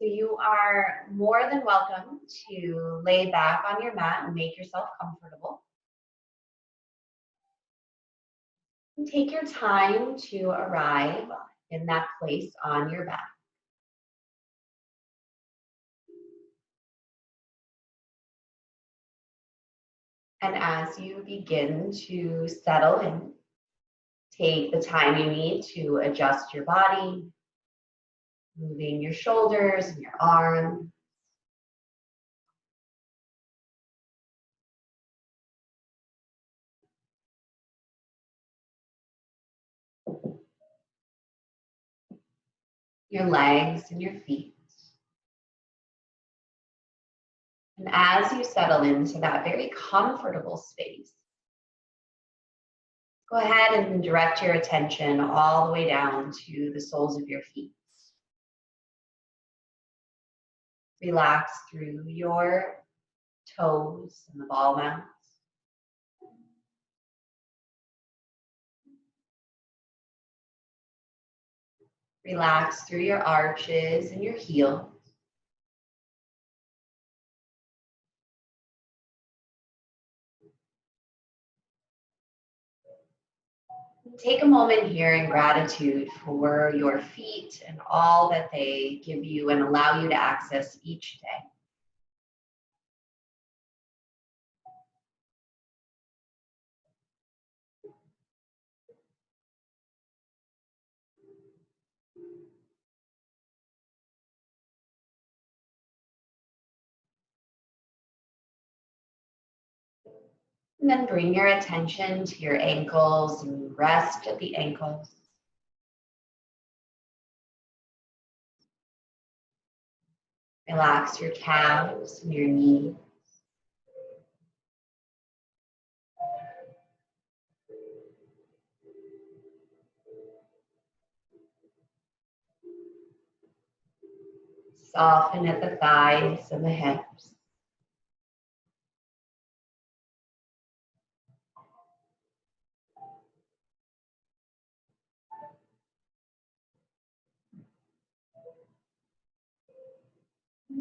So you are more than welcome to lay back on your mat and make yourself comfortable. And take your time to arrive in that place on your back. And as you begin to settle in, take the time you need to adjust your body, moving your shoulders and your arms. Your legs and your feet. And as you settle into that very comfortable space, go ahead and direct your attention all the way down to the soles of your feet. Relax through your toes and the ball mounts. Relax through your arches and your heels. Take a moment here in gratitude for your feet and all that they give you and allow you to access each day. And then bring your attention to your ankles and rest at the ankles. Relax your calves and your knees. Soften at the thighs and the hips.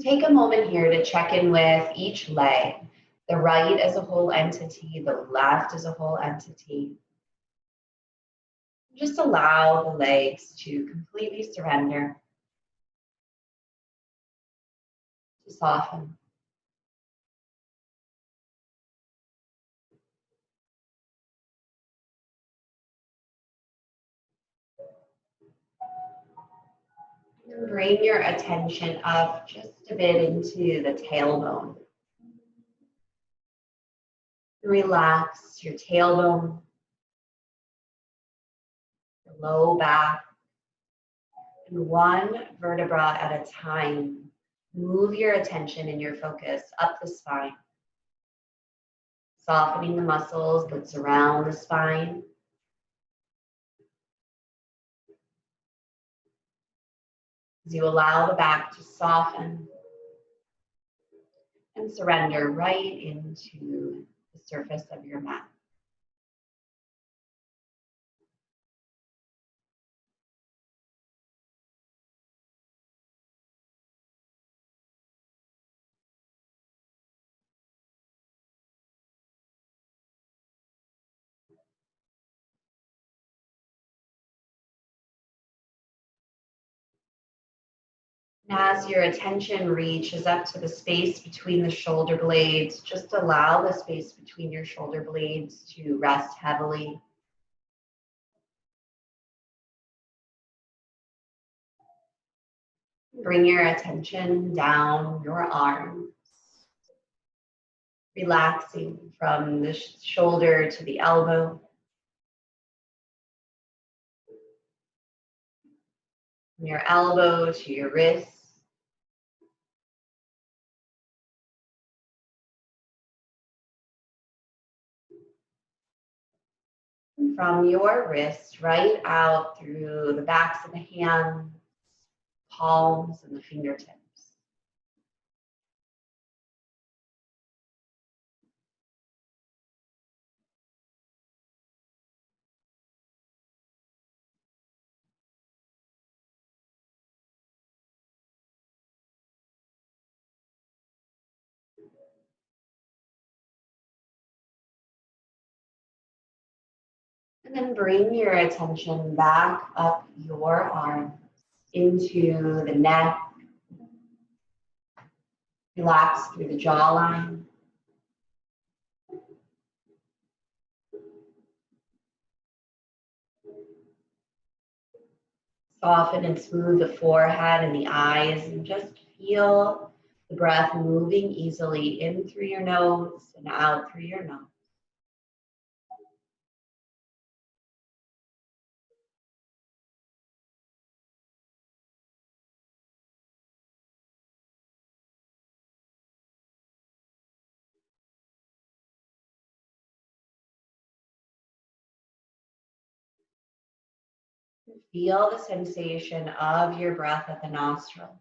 Take a moment here to check in with each leg, the right as a whole entity, the left as a whole entity. Just allow the legs to completely surrender, to soften. And bring your attention up just a bit into the tailbone. Relax your tailbone, your low back, and one vertebra at a time. Move your attention and your focus up the spine, softening the muscles that surround the spine. As you allow the back to soften and surrender right into the surface of your mat. And as your attention reaches up to the space between the shoulder blades, just allow the space between your shoulder blades to rest heavily. Bring your attention down your arms, relaxing from the shoulder to the elbow. From your elbow to your wrist. From your wrist right out through the backs of the hands, palms, and the fingertips. And then bring your attention back up your arms into the neck. Relax through the jawline. Soften and smooth the forehead and the eyes, and just feel the breath moving easily in through your nose and out through your nose. Feel the sensation of your breath at the nostrils.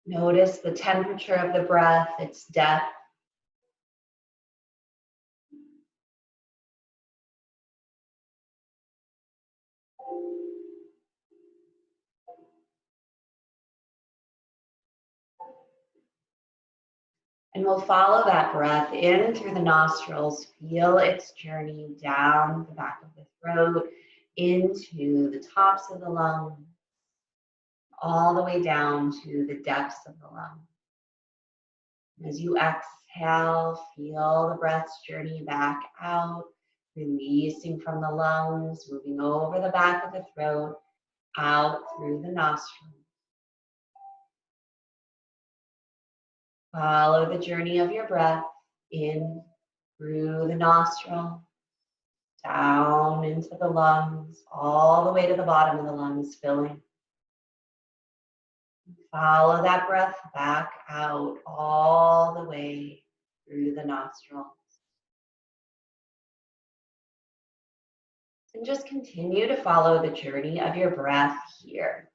Notice the temperature of the breath, its depth. And we'll follow that breath in through the nostrils. Feel its journey down the back of the throat, into the tops of the lungs, all the way down to the depths of the lungs. As you exhale, feel the breath's journey back out, releasing from the lungs, moving over the back of the throat, out through the nostrils. Follow the journey of your breath in through the nostril, down into the lungs, all the way to the bottom of the lungs, filling. Follow that breath back out all the way through the nostrils. And just continue to follow the journey of your breath here,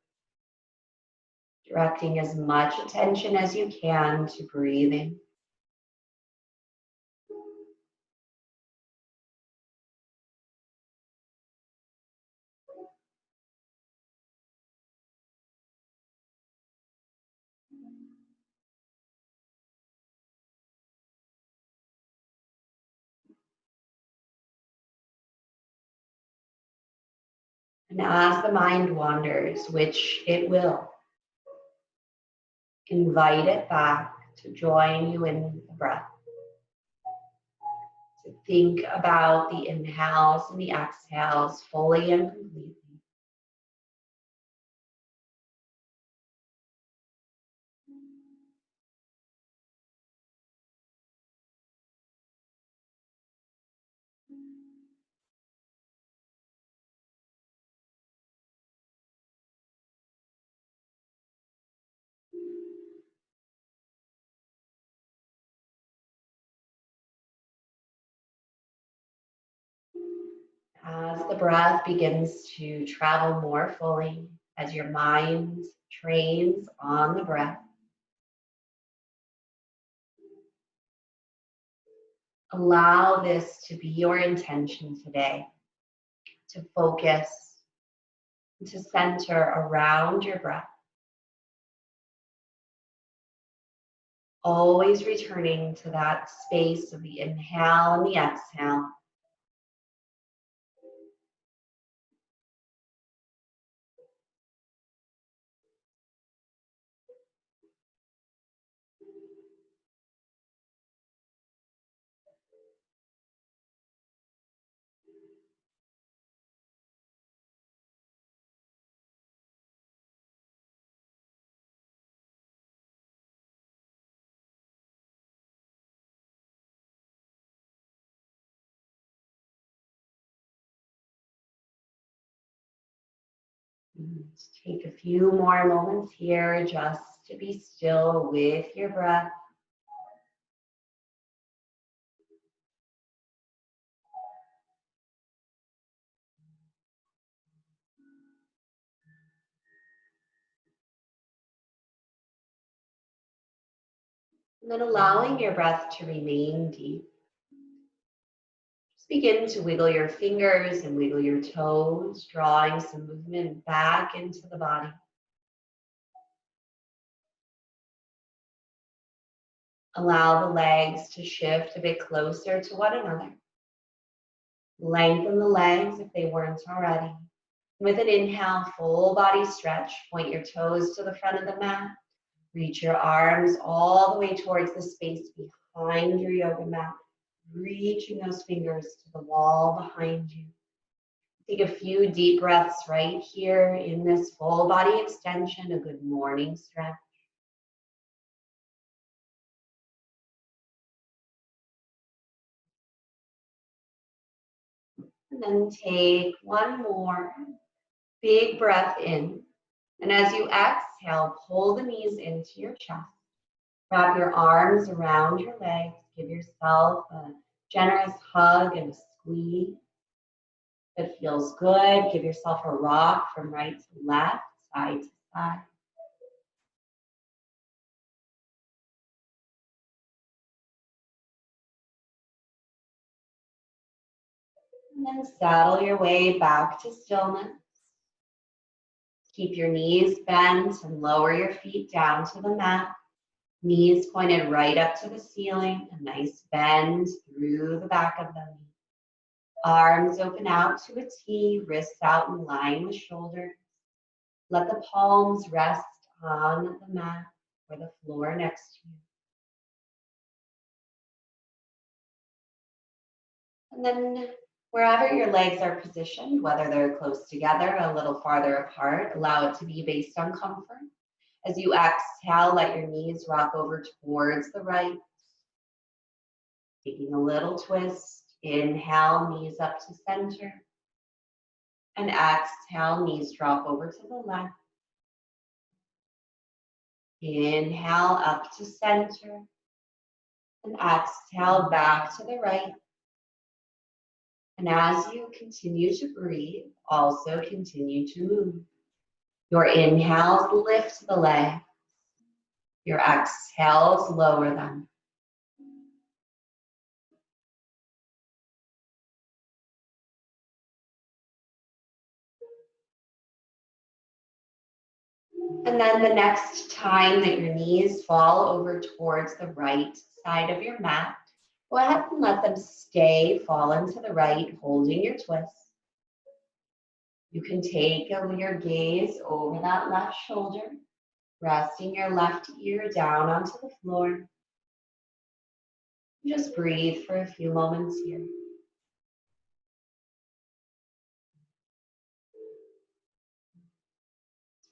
directing as much attention as you can to breathing. And as the mind wanders, which it will, invite it back to join you in the breath. To think about the inhales and the exhales fully and completely. As the breath begins to travel more fully, as your mind trains on the breath, allow this to be your intention today, to focus, to center around your breath. Always returning to that space of the inhale and the exhale. Take a few more moments here just to be still with your breath. And then allowing your breath to remain deep. Just begin to wiggle your fingers and wiggle your toes, drawing some movement back into the body. Allow the legs to shift a bit closer to one another. Lengthen the legs if they weren't already. With an inhale, full body stretch. Point your toes to the front of the mat. Reach your arms all the way towards the space behind your yoga mat. Reaching those fingers to the wall behind you. Take a few deep breaths right here in this full body extension, a good morning stretch. And then take one more big breath in. And as you exhale, pull the knees into your chest. Wrap your arms around your legs. Give yourself a generous hug and a squeeze. If it feels good, give yourself a rock from right to left, side to side. And then settle your way back to stillness. Keep your knees bent and lower your feet down to the mat. Knees pointed right up to the ceiling, a nice bend through the back of them. Arms open out to a T, wrists out in line with shoulders. Let the palms rest on the mat or the floor next to you. And then wherever your legs are positioned, whether they're close together, a little farther apart, allow it to be based on comfort. As you exhale, let your knees rock over towards the right. Taking a little twist. Inhale, knees up to center. And exhale, knees drop over to the left. Inhale, up to center. And exhale, back to the right. And as you continue to breathe, also continue to move. Your inhales lift the legs. Your exhales lower them. And then the next time that your knees fall over towards the right side of your mat, go ahead and let them stay, fall into the right, holding your twist. You can take your gaze over that left shoulder, resting your left ear down onto the floor. Just breathe for a few moments here.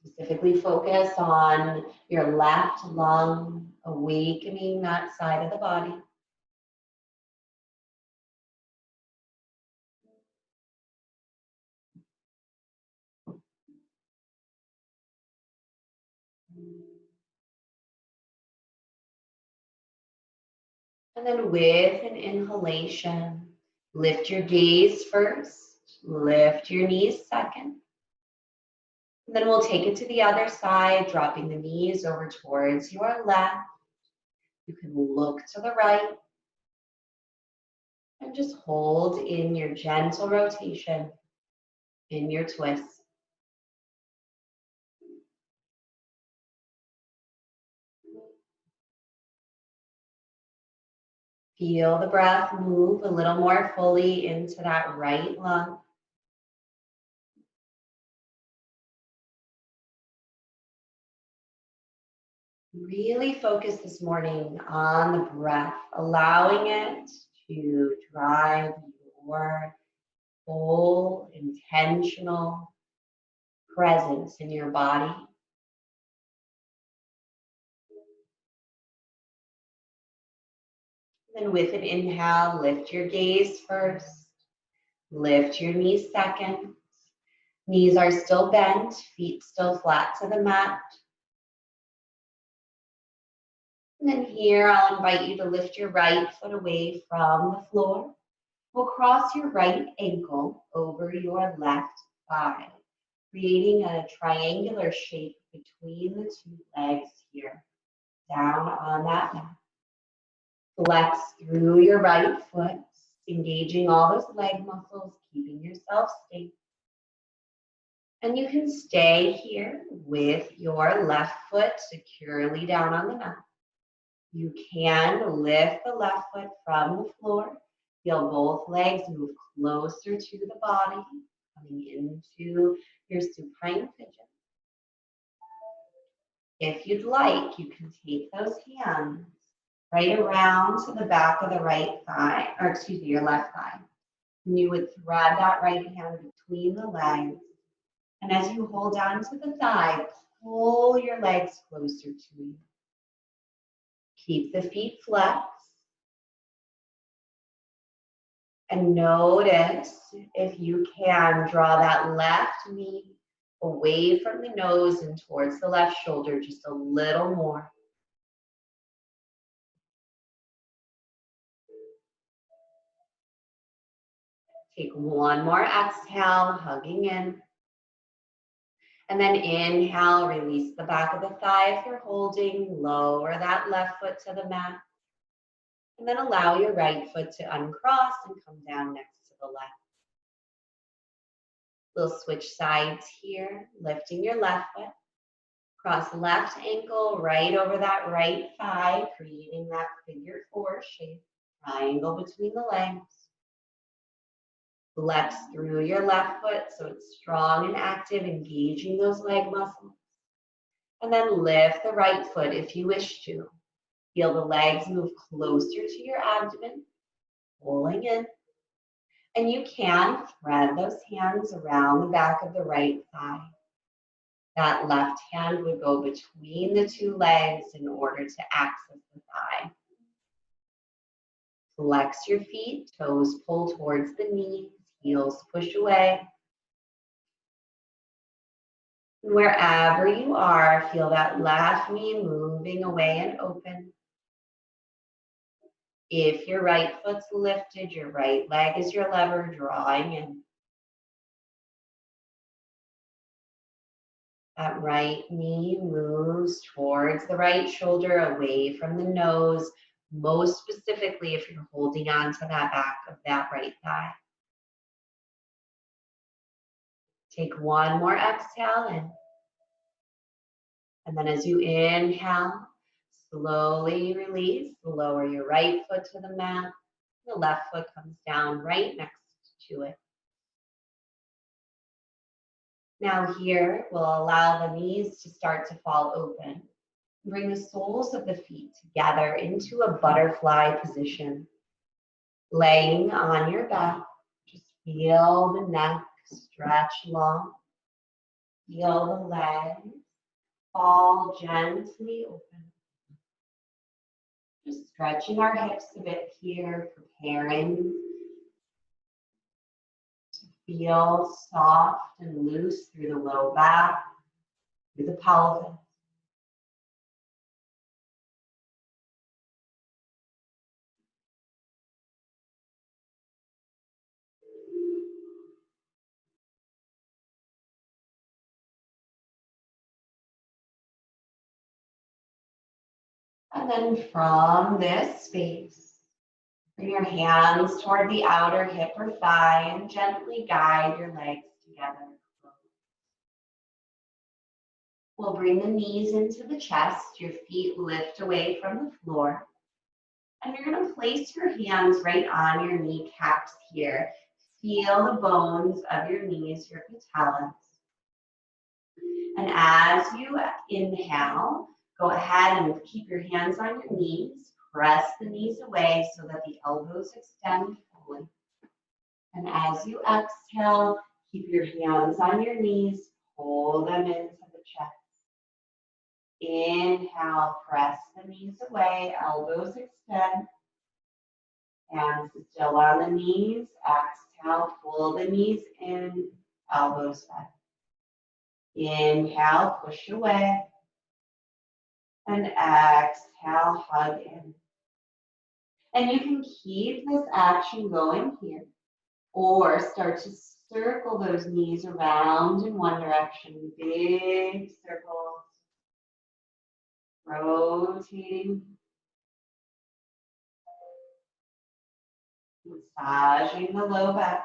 Specifically focus on your left lung, awakening that side of the body. And then with an inhalation, lift your gaze first, lift your knees second. And then we'll take it to the other side, dropping the knees over towards your left. You can look to the right and just hold in your gentle rotation in your twist. Feel the breath move a little more fully into that right lung. Really focus this morning on the breath, allowing it to drive your full, intentional presence in your body. And with an inhale, lift your gaze first, lift your knees second. Knees are still bent, feet still flat to the mat. And then here, I'll invite you to lift your right foot away from the floor. We'll cross your right ankle over your left thigh, creating a triangular shape between the two legs here, down on that mat. Flex through your right foot, engaging all those leg muscles, keeping yourself stable. And you can stay here with your left foot securely down on the mat. You can lift the left foot from the floor. Feel both legs move closer to the body, coming into your supine pigeon. If you'd like, you can take those hands right around to the back of the right thigh, or excuse me, your left thigh. And you would thread that right hand between the legs. And as you hold on to the thigh, pull your legs closer to you. Keep the feet flexed. And notice if you can draw that left knee away from the nose and towards the left shoulder just a little more. Take one more exhale, hugging in. And then inhale, release the back of the thigh if you're holding. Lower that left foot to the mat. And then allow your right foot to uncross and come down next to the left. We'll switch sides here, lifting your left foot. Cross left ankle right over that right thigh, creating that figure four shape, triangle between the legs. Flex through your left foot so it's strong and active, engaging those leg muscles. And then lift the right foot if you wish to. Feel the legs move closer to your abdomen, pulling in. And you can thread those hands around the back of the right thigh. That left hand would go between the two legs in order to access the thigh. Flex your feet, toes pull towards the knees, heels push away. Wherever you are, feel that left knee moving away and open. If your right foot's lifted, your right leg is your lever, drawing in. That right knee moves towards the right shoulder, away from the nose, most specifically if you're holding on to that back of that right thigh. Take one more exhale in. And then as you inhale, slowly release, lower your right foot to the mat. The left foot comes down right next to it. Now here, we'll allow the knees to start to fall open. Bring the soles of the feet together into a butterfly position. Laying on your back, just feel the neck stretch long. Feel the legs fall gently open. Just stretching our hips a bit here, preparing to feel soft and loose through the low back, through the pelvis. And then from this space, bring your hands toward the outer hip or thigh and gently guide your legs together. We'll bring the knees into the chest, your feet lift away from the floor. And you're going to place your hands right on your kneecaps here. Feel the bones of your knees, your patellas. And as you inhale, go ahead and keep your hands on your knees. Press the knees away so that the elbows extend fully. And as you exhale, keep your hands on your knees. Pull them into the chest. Inhale, press the knees away, elbows extend. Hands still on the knees. Exhale, pull the knees in, elbows back. Inhale, push away. And exhale, hug in. And you can keep this action going here, or start to circle those knees around in one direction. Big circles. Rotating. Massaging the low back.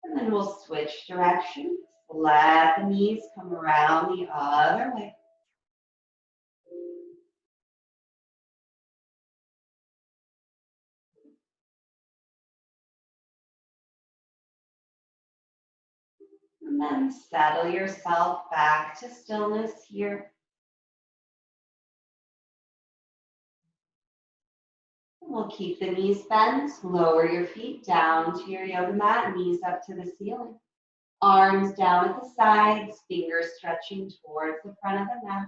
And then we'll switch directions. Let the knees come around the other way. And then settle yourself back to stillness here. We'll keep the knees bent. Lower your feet down to your yoga mat, knees up to the ceiling. Arms down at the sides, fingers stretching towards the front of the mat.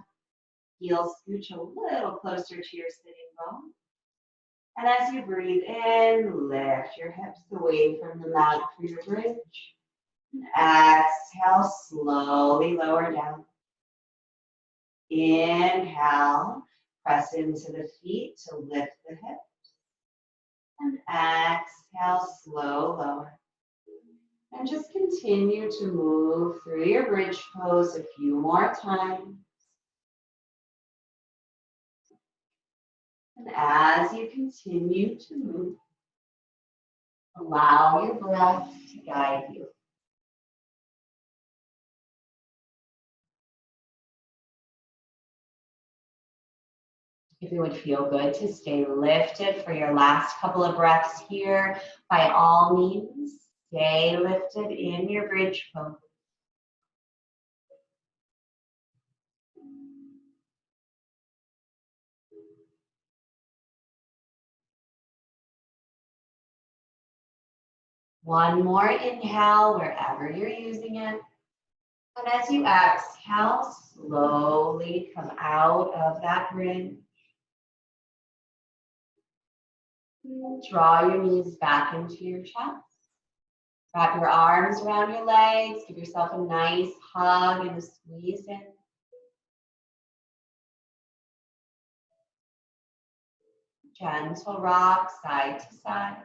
Heels scooch a little closer to your sitting bone. And as you breathe in, lift your hips away from the mat for your bridge. And exhale, slowly lower down. Inhale, press into the feet to lift the hips. And exhale, slow lower. And just continue to move through your bridge pose a few more times. And as you continue to move, allow your breath to guide you. If it would feel good to stay lifted for your last couple of breaths here, by all means, stay lifted in your bridge pose. One more inhale wherever you're using it. And as you exhale, slowly come out of that bridge. Draw your knees back into your chest. Wrap your arms around your legs. Give yourself a nice hug and a squeeze in. Gentle rock side to side.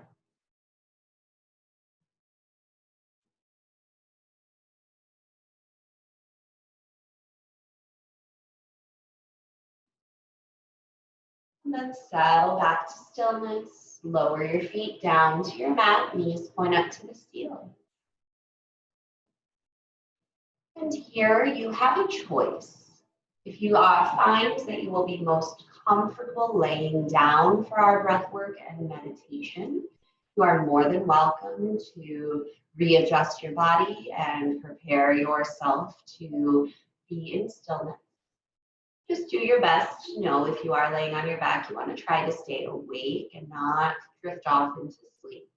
And then settle back to stillness. Lower your feet down to your mat. Knees point up to the ceiling. And here you have a choice. If you find that you will be most comfortable laying down for our breath work and meditation, you are more than welcome to readjust your body and prepare yourself to be in stillness. Just do your best to know if you are laying on your back, you want to try to stay awake and not drift off into sleep.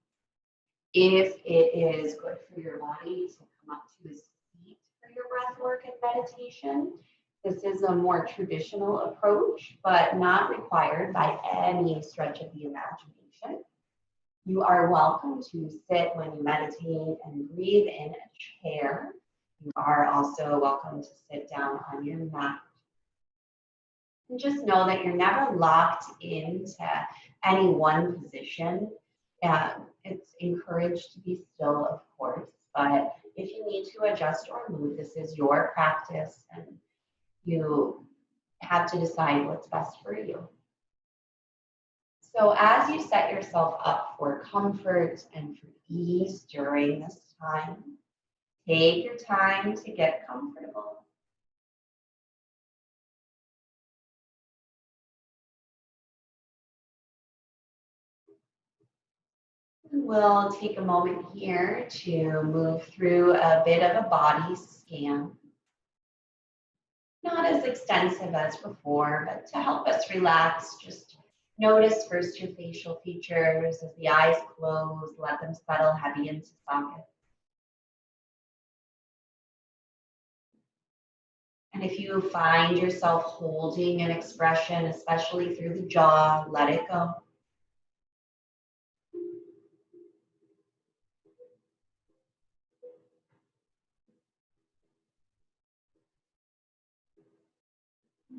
If it is good for your body to come up to a seat for your breath work and meditation, this is a more traditional approach, but not required by any stretch of the imagination. You are welcome to sit when you meditate and breathe in a chair. You are also welcome to sit down on your mat. And just know that you're never locked into any one position. It's encouraged to be still, of course, but if you need to adjust or move, this is your practice and you have to decide what's best for you. So as you set yourself up for comfort and for ease during this time, take your time to get comfortable. We'll take a moment here to move through a bit of a body scan. Not as extensive as before, but to help us relax, just notice first your facial features. As the eyes close, let them settle heavy into socket. And if you find yourself holding an expression, especially through the jaw, let it go.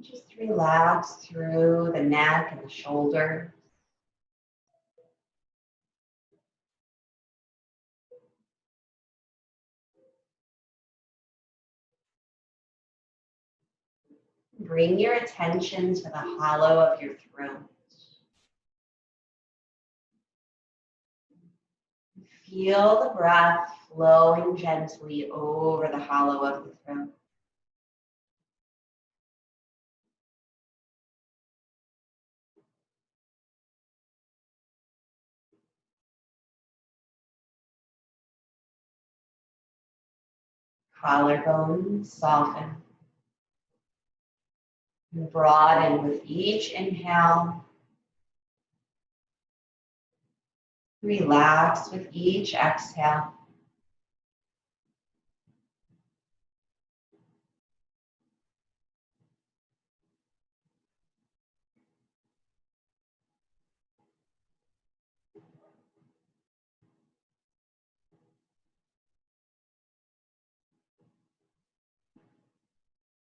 Just relax through the neck and the shoulder. Bring your attention to the hollow of your throat. Feel the breath flowing gently over the hollow of the throat. Collarbones soften and broaden with each inhale. Relax with each exhale.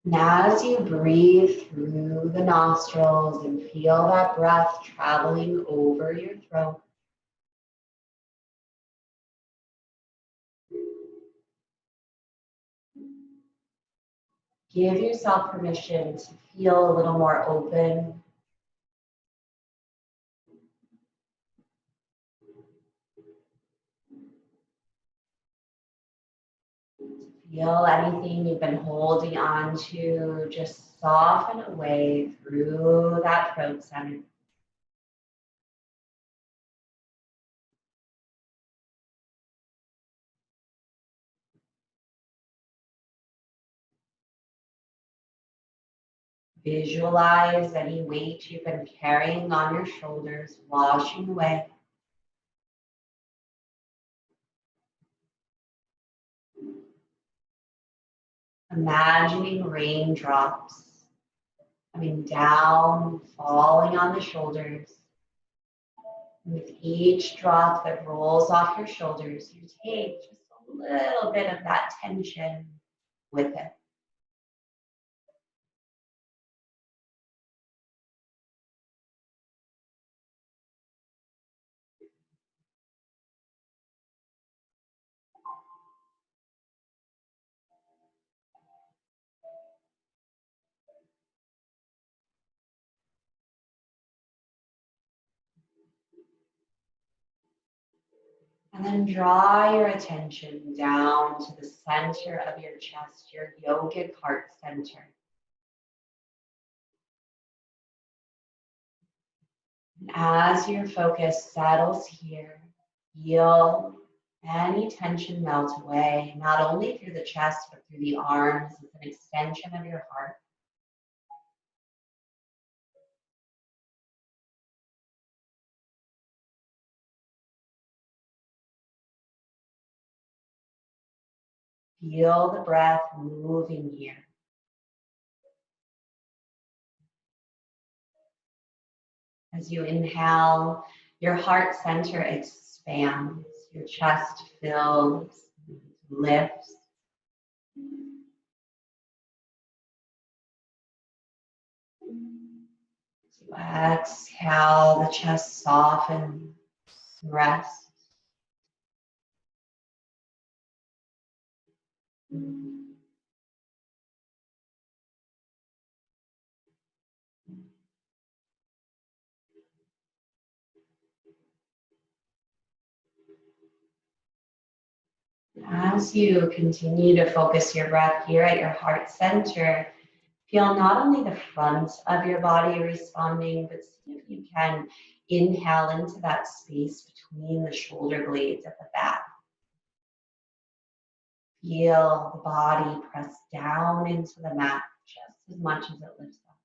And as you breathe through the nostrils and feel that breath traveling over your throat, give yourself permission to feel a little more open. Feel anything you've been holding on to just soften away through that throat center. Visualize any weight you've been carrying on your shoulders washing away. Imagining raindrops coming down, falling on the shoulders. With each drop that rolls off your shoulders, you take just a little bit of that tension with it. And then draw your attention down to the center of your chest, your yogic heart center. And as your focus settles here, feel any tension melt away, not only through the chest, but through the arms as an extension of your heart. Feel the breath moving here. As you inhale, your heart center expands, your chest fills, lifts. As you exhale, the chest softens, rests. As you continue to focus your breath here at your heart center, feel not only the front of your body responding, but see if you can inhale into that space between the shoulder blades at the back. Feel the body press down into the mat just as much as it lifts up.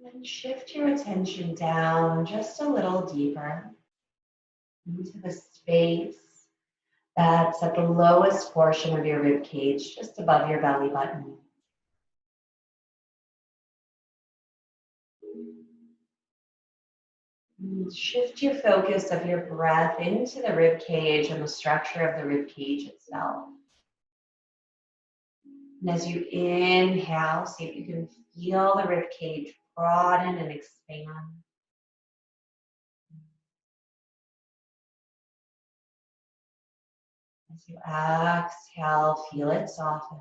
Then shift your attention down just a little deeper into the space that's at the lowest portion of your rib cage, just above your belly button. And shift your focus of your breath into the rib cage and the structure of the rib cage itself. And as you inhale, see if you can feel the rib cage broaden and expand. As you exhale, feel it soften.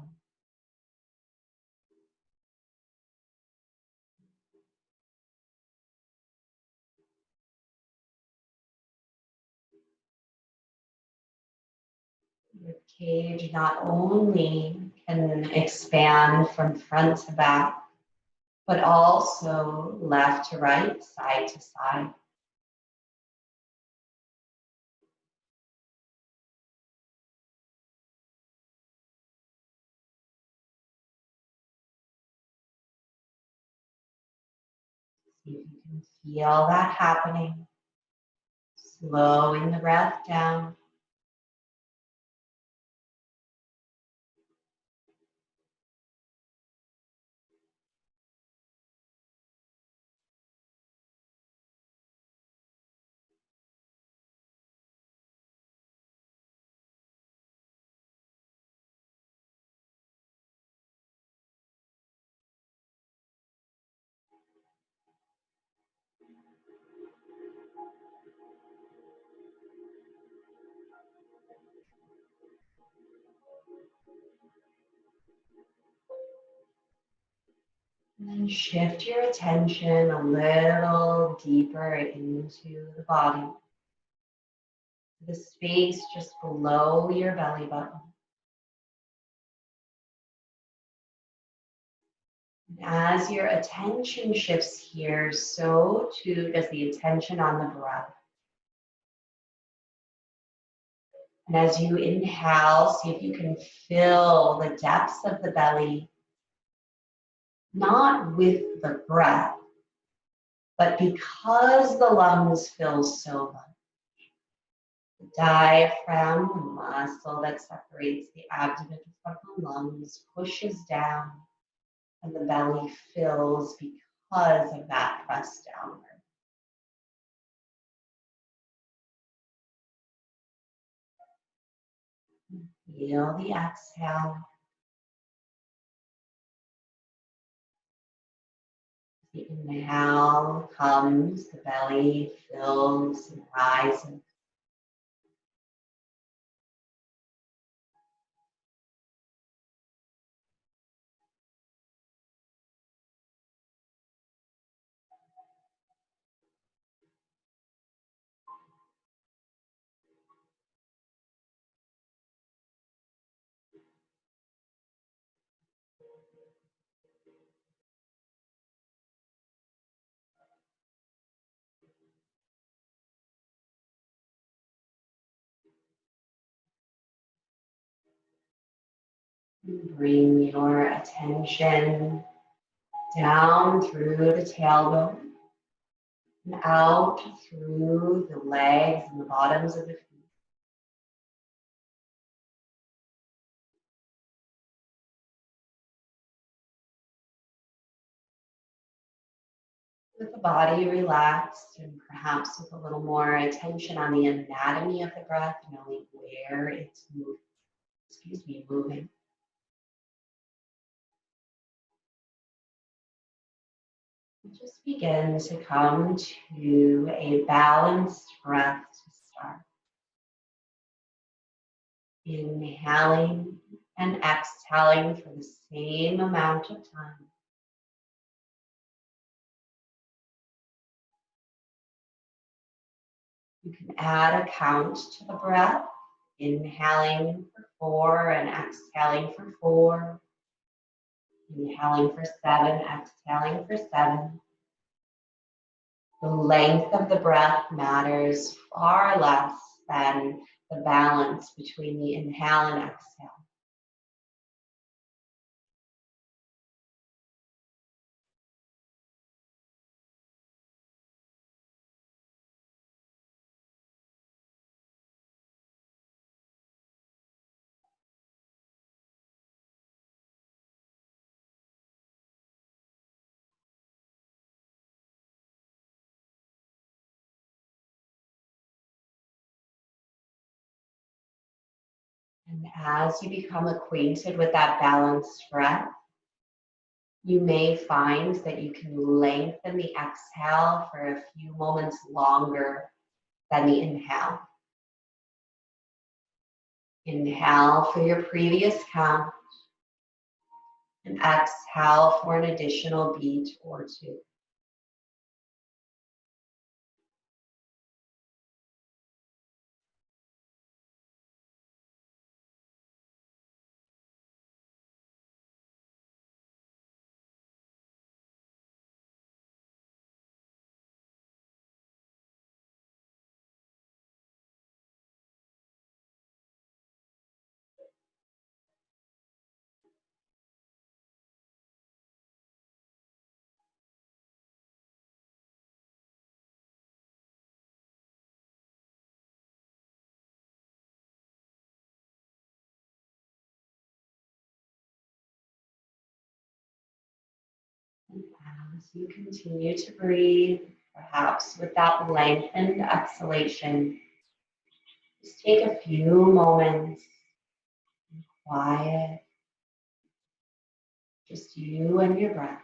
Rib cage not only can expand from front to back, but also left to right, side to side. See if you can feel that happening. Slowing the breath down. And then shift your attention a little deeper into the body, the space just below your belly button. And as your attention shifts here, so too does the attention on the breath. And as you inhale, see if you can fill the depths of the belly, not with the breath, but because the lungs fill so much. The diaphragm, the muscle that separates the abdomen from the lungs, pushes down, and the belly fills because of that press downward. Feel the exhale. The inhale comes, the belly fills and rises. Bring your attention down through the tailbone and out through the legs and the bottoms of the feet. With the body relaxed and perhaps with a little more attention on the anatomy of the breath, knowing where it's moving. Just begin to come to a balanced breath to start. Inhaling and exhaling for the same amount of time. You can add a count to the breath, inhaling for 4 and exhaling for 4. Inhaling for 7, exhaling for 7. The length of the breath matters far less than the balance between the inhale and exhale. And as you become acquainted with that balanced breath, you may find that you can lengthen the exhale for a few moments longer than the inhale. Inhale for your previous count and exhale for an additional beat or two. And as you continue to breathe, perhaps with that lengthened exhalation, just take a few moments, quiet, just you and your breath.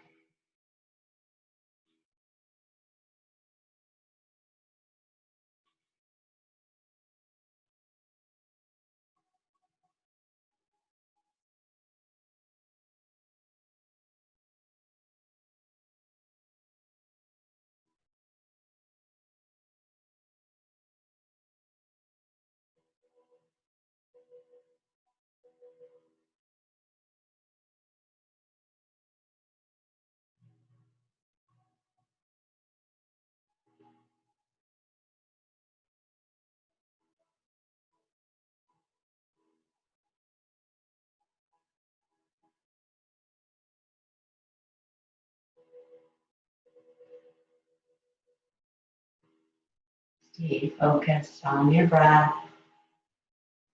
Stay focused on your breath,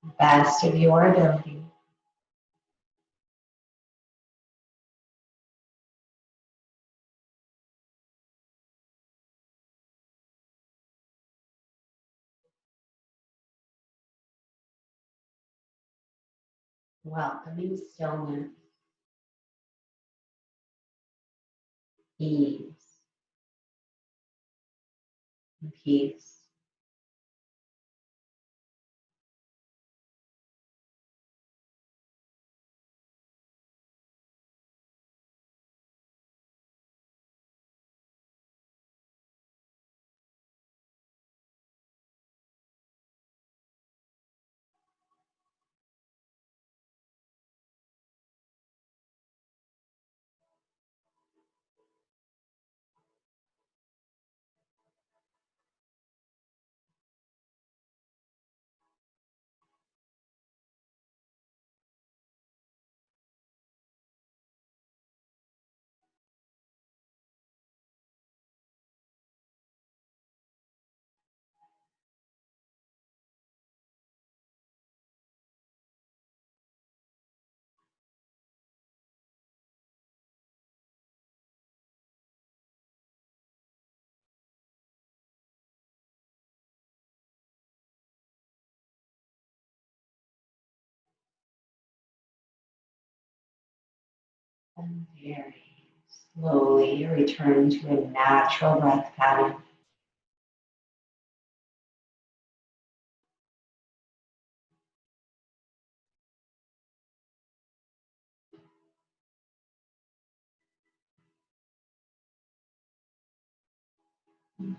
the best of your ability. Welcoming stillness, ease, and peace. And very slowly return to a natural breath pattern.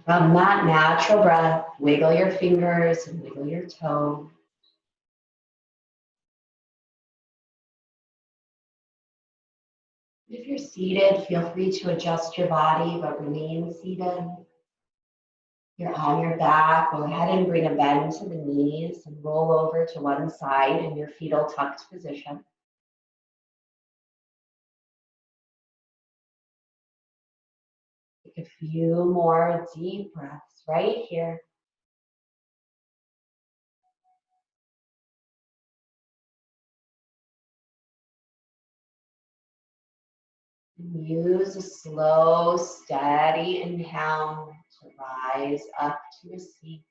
From that natural breath, wiggle your fingers and wiggle your toe. If you're seated, feel free to adjust your body, but remain seated. You're on your back. Go ahead and bring a bend to the knees and roll over to one side in your fetal tucked position. Take a few more deep breaths right here. And use a slow, steady inhale to rise up to a seat.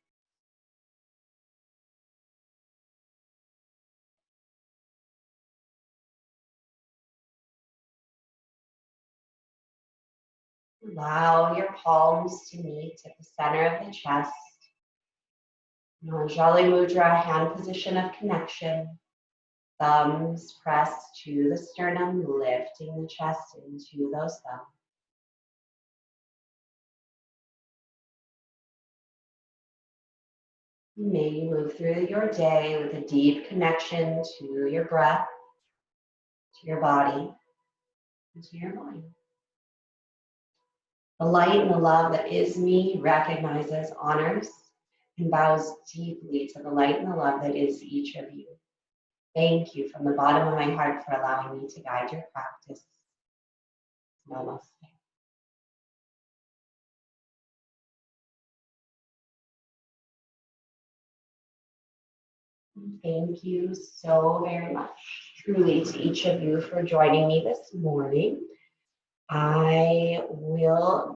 Allow your palms to meet at the center of the chest. Anjali Mudra, hand position of connection. Thumbs pressed to the sternum, lifting the chest into those thumbs. May you move through your day with a deep connection to your breath, to your body, and to your mind. The light and the love that is me recognizes, honors, and bows deeply to the light and the love that is each of you. Thank you from the bottom of my heart for allowing me to guide your practice. Namaste. Thank you so very much, truly, to each of you for joining me this morning. I will